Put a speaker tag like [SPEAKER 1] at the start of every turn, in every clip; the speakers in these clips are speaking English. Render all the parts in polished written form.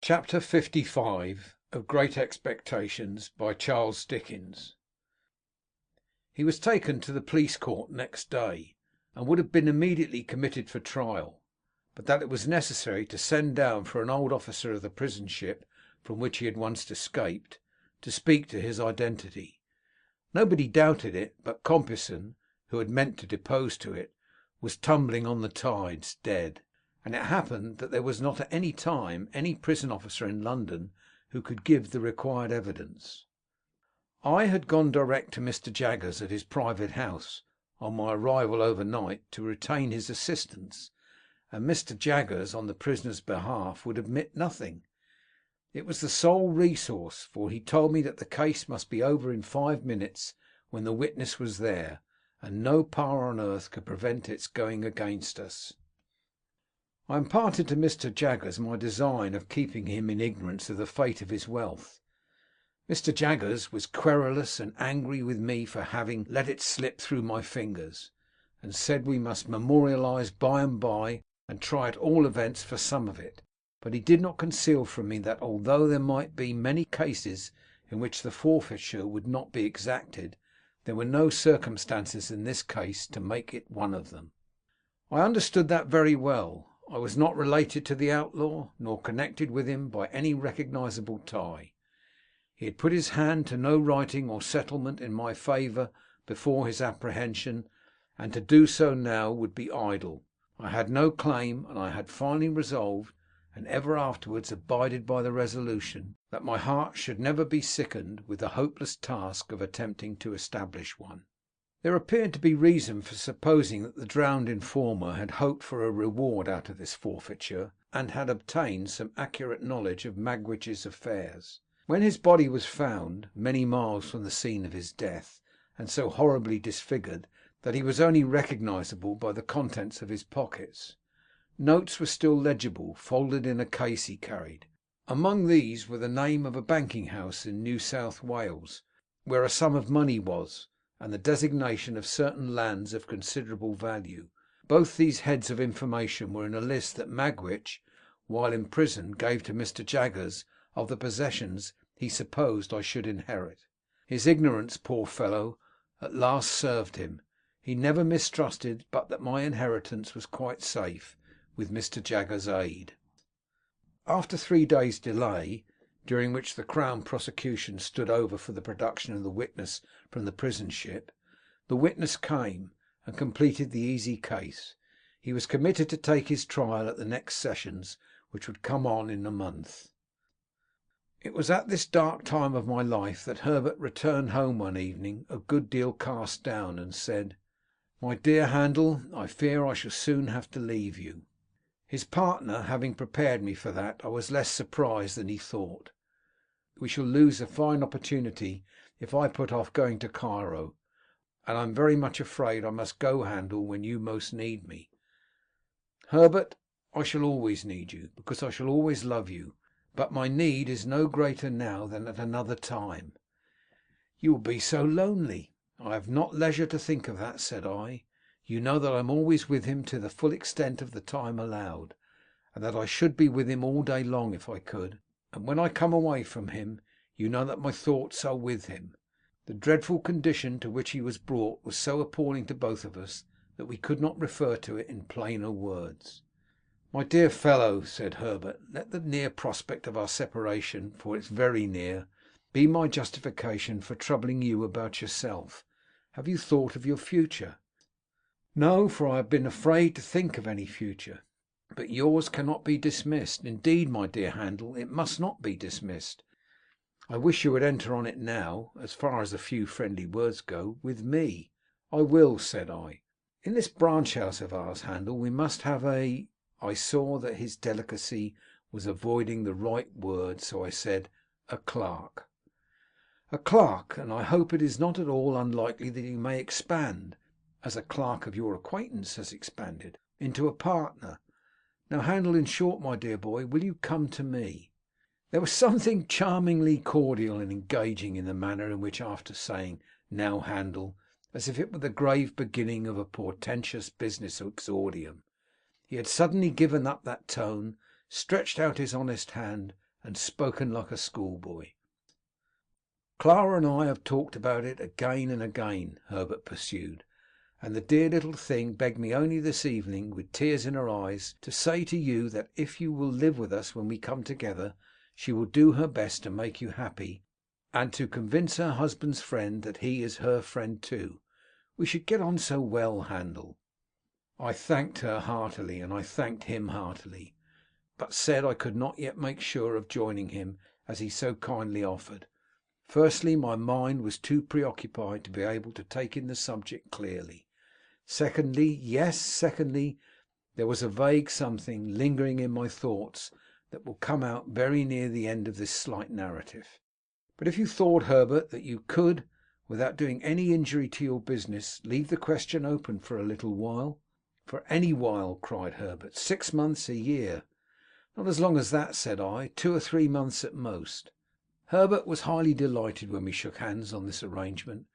[SPEAKER 1] Chapter 55 of Great Expectations, by Charles Dickens. He was taken to the police court next day, and would have been immediately committed for trial, but that it was necessary to send down for an old officer of the prison ship from which he had once escaped, to speak to his identity. Nobody doubted it, but Compeyson, who had meant to depose to it, was tumbling on the tides, dead. And it happened that there was not at any time any prison officer in London who could give the required evidence. I had gone direct to Mr. Jaggers at his private house on my arrival overnight to retain his assistance, and Mr. Jaggers on the prisoner's behalf would admit nothing. It was the sole resource, for he told me that the case must be over in 5 minutes when the witness was there, and no power on earth could prevent its going against us. I imparted to Mr. Jaggers my design of keeping him in ignorance of the fate of his wealth. Mr. Jaggers was querulous and angry with me for having let it slip through my fingers, and said we must memorialize by and by, and try at all events for some of it. But he did not conceal from me that although there might be many cases in which the forfeiture would not be exacted, there were no circumstances in this case to make it one of them. I understood that very well. I was not related to the outlaw, nor connected with him by any recognizable tie. He had put his hand to no writing or settlement in my favour before his apprehension, and to do so now would be idle. I had no claim, and I had finally resolved, and ever afterwards abided by the resolution, that my heart should never be sickened with the hopeless task of attempting to establish one. There appeared to be reason for supposing that the drowned informer had hoped for a reward out of this forfeiture, and had obtained some accurate knowledge of Magwitch's affairs. When his body was found, many miles from the scene of his death, and so horribly disfigured that he was only recognizable by the contents of his pockets, notes were still legible, folded in a case he carried. Among these were the name of a banking house in New South Wales, where a sum of money was, and the designation of certain lands of considerable value. Both these heads of information were in a list that Magwitch, while in prison, gave to Mr. Jaggers of the possessions he supposed I should inherit. His ignorance, poor fellow, at last served him. He never mistrusted but that my inheritance was quite safe, with Mr. Jaggers' aid. After 3 days' delay, during which the Crown prosecution stood over for the production of the witness from the prison ship, the witness came, and completed the easy case. He was committed to take his trial at the next sessions, which would come on in a month. It was at this dark time of my life that Herbert returned home one evening a good deal cast down, and said, "My dear Handel, I fear I shall soon have to leave you." His partner having prepared me for that, I was less surprised than he thought. "We shall lose a fine opportunity if I put off going to Cairo, and I am very much afraid I must go, Handel, when you most need me." "Herbert, I shall always need you, because I shall always love you, but my need is no greater now than at another time." "You will be so lonely." "I have not leisure to think of that," said I. "You know that I am always with him to the full extent of the time allowed, and that I should be with him all day long if I could, and when I come away from him, you know that my thoughts are with him. The dreadful condition to which he was brought was so appalling to both of us that we could not refer to it in plainer words." "My dear fellow," said Herbert, "let the near prospect of our separation, for it's very near, be my justification for troubling you about yourself. Have you thought of your future?" "No, for I have been afraid to think of any future. But yours cannot be dismissed. Indeed, my dear Handel, it must not be dismissed. I wish you would enter on it now, as far as a few friendly words go, with me." "I will," said I. "In this branch house of ours, Handel, we must have a—" I saw that his delicacy was avoiding the right word, so I said, "a clerk." "A clerk, and I hope it is not at all unlikely that you may expand, as a clerk of your acquaintance has expanded, into a partner. Now, Handel, in short, my dear boy, will you come to me?" There was something charmingly cordial and engaging in the manner in which, after saying, "Now, Handel," as if it were the grave beginning of a portentous business exordium, he had suddenly given up that tone, stretched out his honest hand, and spoken like a schoolboy. Clara and I have talked about it again and again, Herbert pursued, and the dear little thing begged me only this evening, with tears in her eyes, to say to you that if you will live with us when we come together, she will do her best to make you happy, and to convince her husband's friend that he is her friend too. We should get on so well, Handel." I thanked her heartily, and I thanked him heartily, but said I could not yet make sure of joining him as he so kindly offered. Firstly, my mind was too preoccupied to be able to take in the subject clearly. Secondly, there was a vague something lingering in my thoughts that will come out very near the end of this slight narrative. But if you thought, Herbert, that you could, without doing any injury to your business, leave the question open for a little while—" "For any while," cried Herbert. 6 months, a year." "Not as long as that," said I. 2 or 3 months at most." Herbert was highly delighted when we shook hands on this arrangement,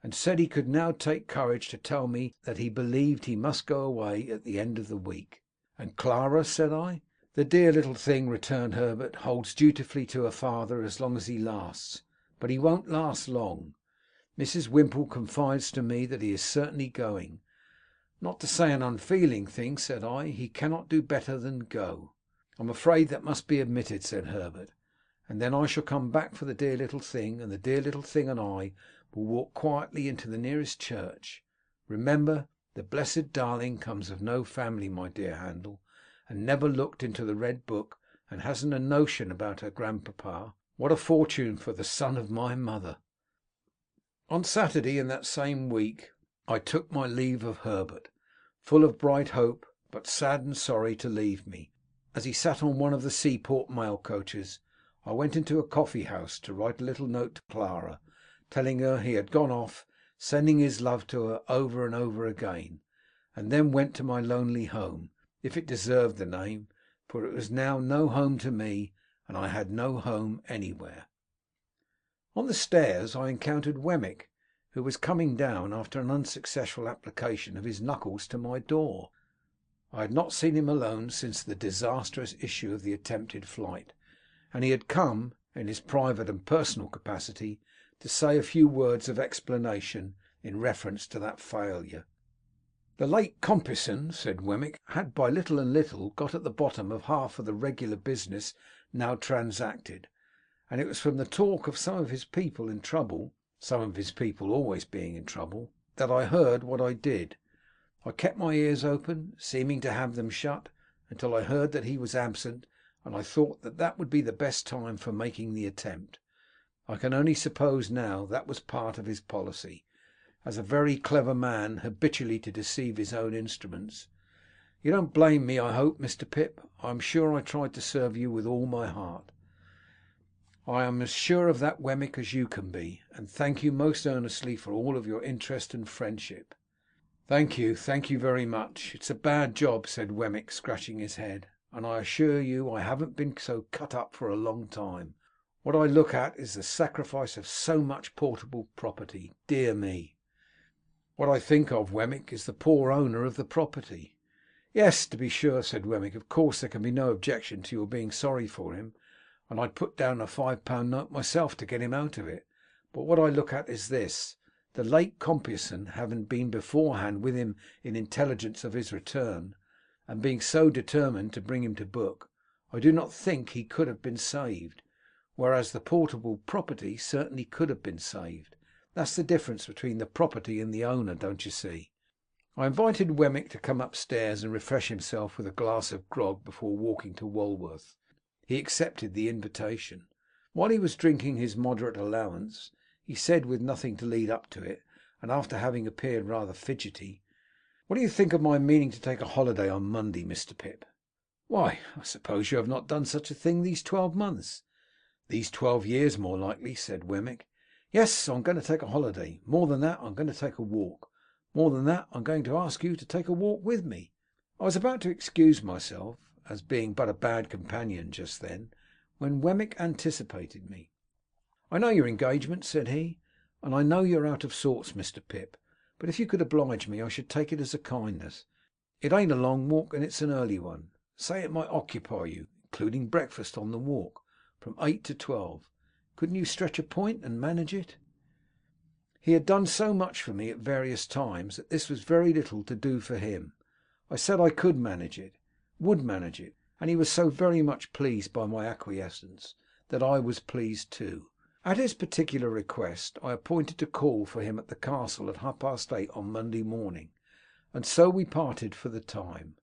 [SPEAKER 1] and said he could now take courage to tell me that he believed he must go away at the end of the week. "And Clara?" said I. "The dear little thing," returned Herbert, "holds dutifully to her father as long as he lasts, but he won't last long. Mrs. Wimple confides to me that he is certainly going. Not to say an unfeeling thing," said I, "he cannot do better than go." "I'm afraid that must be admitted," said Herbert, "and then I shall come back for the dear little thing, and the dear little thing and I will walk quietly into the nearest church. Remember, the blessed darling comes of no family, my dear Handel, and never looked into the red book, and hasn't a notion about her grandpapa. What a fortune for the son of my mother!" On Saturday in that same week I took my leave of Herbert, full of bright hope, but sad and sorry to leave me. As he sat on one of the seaport mail coaches, I went into a coffee house to write a little note to Clara, telling her he had gone off, sending his love to her over and over again, and then went to my lonely home, if it deserved the name, for it was now no home to me, and I had no home anywhere. On the stairs I encountered Wemmick, who was coming down after an unsuccessful application of his knuckles to my door. I had not seen him alone since the disastrous issue of the attempted flight, and he had come, in his private and personal capacity, to say a few words of explanation in reference to that failure. "The late Compeyson," said Wemmick, "had by little and little got at the bottom of half of the regular business now transacted, and it was from the talk of some of his people in trouble, some of his people always being in trouble, that I heard what I did. I kept my ears open, seeming to have them shut, until I heard that he was absent, and I thought that that would be the best time for making the attempt. I can only suppose now that was part of his policy, as a very clever man habitually to deceive his own instruments. You don't blame me, I hope, Mr. Pip? I am sure I tried to serve you with all my heart." "I am as sure of that, Wemmick, as you can be, and thank you most earnestly for all of your interest and friendship." Thank you very much. It's a bad job," said Wemmick, scratching his head, "and I assure you I haven't been so cut up for a long time. What I look at is the sacrifice of so much portable property. Dear me!" "What I think of, Wemmick, is the poor owner of the property." "Yes, to be sure," said Wemmick. "Of course there can be no objection to your being sorry for him, and I'd put down a £5 note myself to get him out of it. But what I look at is this: the late Compeyson having been beforehand with him in intelligence of his return, and being so determined to bring him to book, I do not think he could have been saved, whereas the portable property certainly could have been saved. That's the difference between the property and the owner, don't you see?" I invited Wemmick to come upstairs and refresh himself with a glass of grog before walking to Walworth. He accepted the invitation. While he was drinking his moderate allowance, he said, with nothing to lead up to it, and after having appeared rather fidgety: "What do you think of my meaning to take a holiday on Monday, Mr. Pip?" "Why, I suppose you have not done such a thing these 12 months?" "These 12 years, more likely," said Wemmick. "Yes, I'm going to take a holiday. More than that, I'm going to take a walk. More than that, I'm going to ask you to take a walk with me." I was about to excuse myself, as being but a bad companion just then, when Wemmick anticipated me. "I know your engagement," said he, "and I know you're out of sorts, Mr. Pip, but if you could oblige me, I should take it as a kindness. It ain't a long walk, and it's an early one. Say it might occupy you, including breakfast on the walk. from 8 to 12. Couldn't you stretch a point and manage it?" He had done so much for me at various times that this was very little to do for him. I said I could manage it, would manage it, and he was so very much pleased by my acquiescence that I was pleased too. At his particular request, I appointed to call for him at the castle at 8:30 on Monday morning, and so we parted for the time.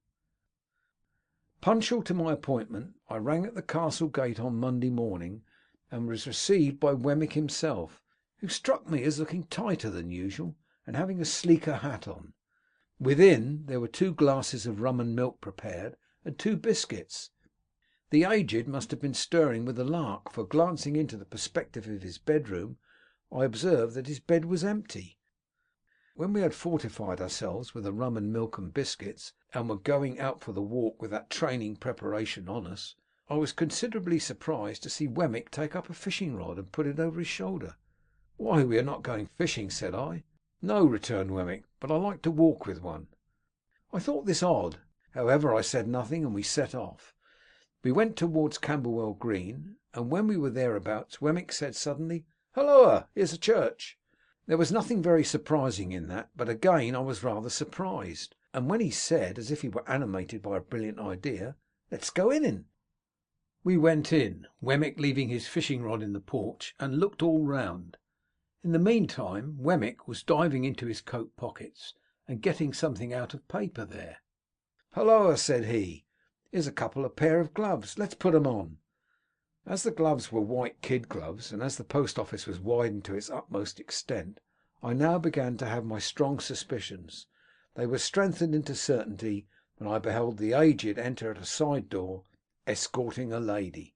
[SPEAKER 1] Punctual to my appointment, I rang at the castle gate on Monday morning, and was received by Wemmick himself, who struck me as looking tighter than usual, and having a sleeker hat on. Within there were 2 glasses of rum and milk prepared, and 2 biscuits. The aged must have been stirring with the lark, for glancing into the perspective of his bedroom, I observed that his bed was empty. When we had fortified ourselves with the rum and milk and biscuits, and were going out for the walk with that training preparation on us, I was considerably surprised to see Wemmick take up a fishing rod and put it over his shoulder. "Why, we are not going fishing," said I. "No," returned Wemmick, "but I like to walk with one." I thought this odd. However, I said nothing, and we set off. We went towards Camberwell Green, and when we were thereabouts, Wemmick said suddenly, "Halloa, here's a church." There was nothing very surprising in that, but again I was rather surprised, and when he said, as if he were animated by a brilliant idea, "Let's go in," we went in, Wemmick leaving his fishing rod in the porch, and looked all round. In the meantime Wemmick was diving into his coat pockets, and getting something out of paper there. "Halloa," said he, "here's a couple of pair of gloves. Let's put 'em on." As the gloves were white kid gloves, and as the post office was widened to its utmost extent, I now began to have my strong suspicions. They were strengthened into certainty when I beheld the aged enter at a side door, escorting a lady.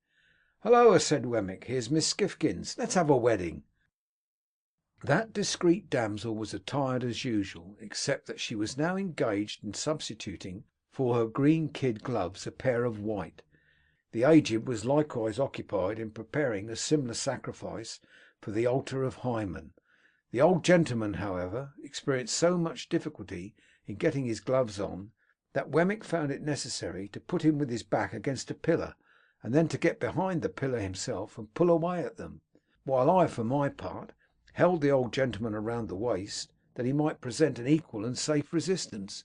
[SPEAKER 1] "Halloa," said Wemmick, "here's Miss Skiffkins. Let's have a wedding." That discreet damsel was attired as usual, except that she was now engaged in substituting for her green kid gloves a pair of white. The aged was likewise occupied in preparing a similar sacrifice for the altar of Hymen. The old gentleman, however, experienced so much difficulty in getting his gloves on, that Wemmick found it necessary to put him with his back against a pillar, and then to get behind the pillar himself and pull away at them, while I, for my part, held the old gentleman around the waist, that he might present an equal and safe resistance.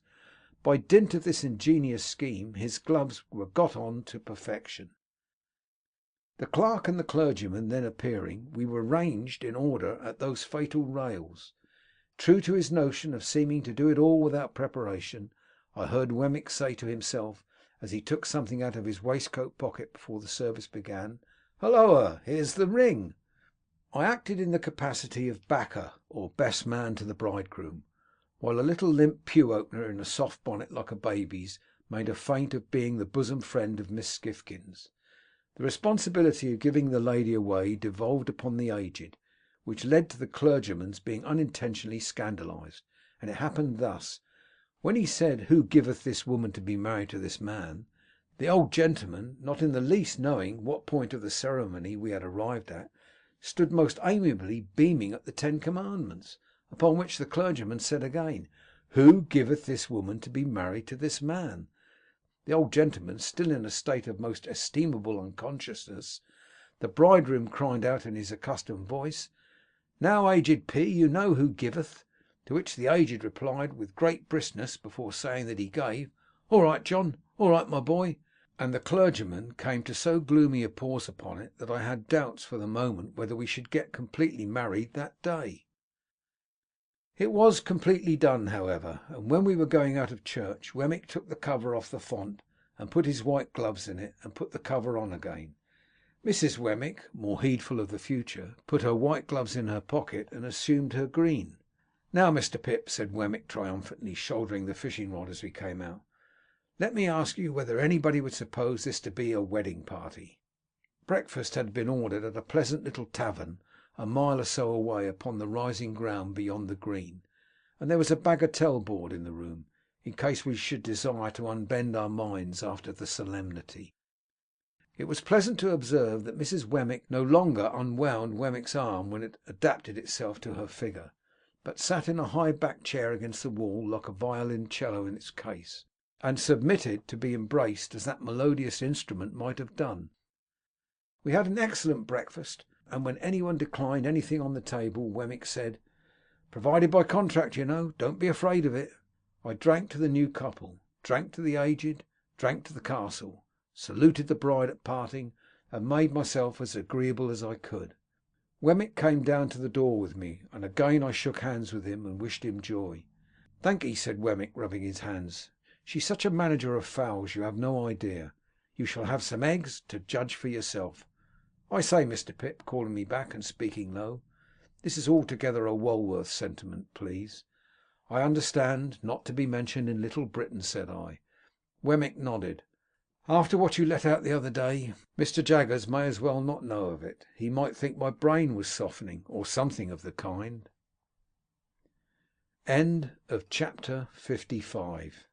[SPEAKER 1] By dint of this ingenious scheme, his gloves were got on to perfection. The clerk and the clergyman then appearing, we were ranged in order at those fatal rails. True to his notion of seeming to do it all without preparation, I heard Wemmick say to himself, as he took something out of his waistcoat pocket before the service began, "Halloa, here's the ring." I acted in the capacity of backer, or best man to the bridegroom, while a little limp pew opener in a soft bonnet like a baby's made a feint of being the bosom friend of Miss Skiffkins. The responsibility of giving the lady away devolved upon the aged, which led to the clergyman's being unintentionally scandalized, and it happened thus. When he said, "Who giveth this woman to be married to this man?" the old gentleman, not in the least knowing what point of the ceremony we had arrived at, stood most amiably beaming at the 10 Commandments, upon which the clergyman said again, "Who giveth this woman to be married to this man?" The old gentleman still in a state of most estimable unconsciousness, the bridegroom cried out in his accustomed voice, "Now, aged P, you know who giveth." To which the aged replied with great briskness, before saying that he gave, "All right, John, all right, my boy." And the clergyman came to so gloomy a pause upon it, that I had doubts for the moment whether we should get completely married that day. It was completely done, however, and when we were going out of church, Wemmick took the cover off the font, and put his white gloves in it, and put the cover on again. Mrs. Wemmick, more heedful of the future, put her white gloves in her pocket, and assumed her green. "Now, Mr. Pip," said Wemmick triumphantly, shouldering the fishing rod as we came out, "let me ask you whether anybody would suppose this to be a wedding party?" Breakfast had been ordered at a pleasant little tavern a mile or so away upon the rising ground beyond the green, and there was a bagatelle board in the room, in case we should desire to unbend our minds after the solemnity. It was pleasant to observe that Mrs. Wemmick no longer unwound Wemmick's arm when it adapted itself to her figure, but sat in a high backed chair against the wall like a violoncello in its case, and submitted to be embraced as that melodious instrument might have done. We had an excellent breakfast, and when anyone declined anything on the table, Wemmick said, "Provided by contract, you know. Don't be afraid of it." I drank to the new couple, drank to the aged, drank to the castle, saluted the bride at parting, and made myself as agreeable as I could. Wemmick came down to the door with me, and again I shook hands with him and wished him joy. "Thank'ee," said Wemmick, rubbing his hands. "She's such a manager of fowls, you have no idea. You shall have some eggs, to judge for yourself. I say, Mr. Pip," calling me back and speaking low, "this is altogether a Walworth sentiment, please." "I understand. Not to be mentioned in Little Britain," said I. Wemmick nodded. "After what you let out the other day, Mr. Jaggers may as well not know of it. He might think my brain was softening, or something of the kind." Chapter 55.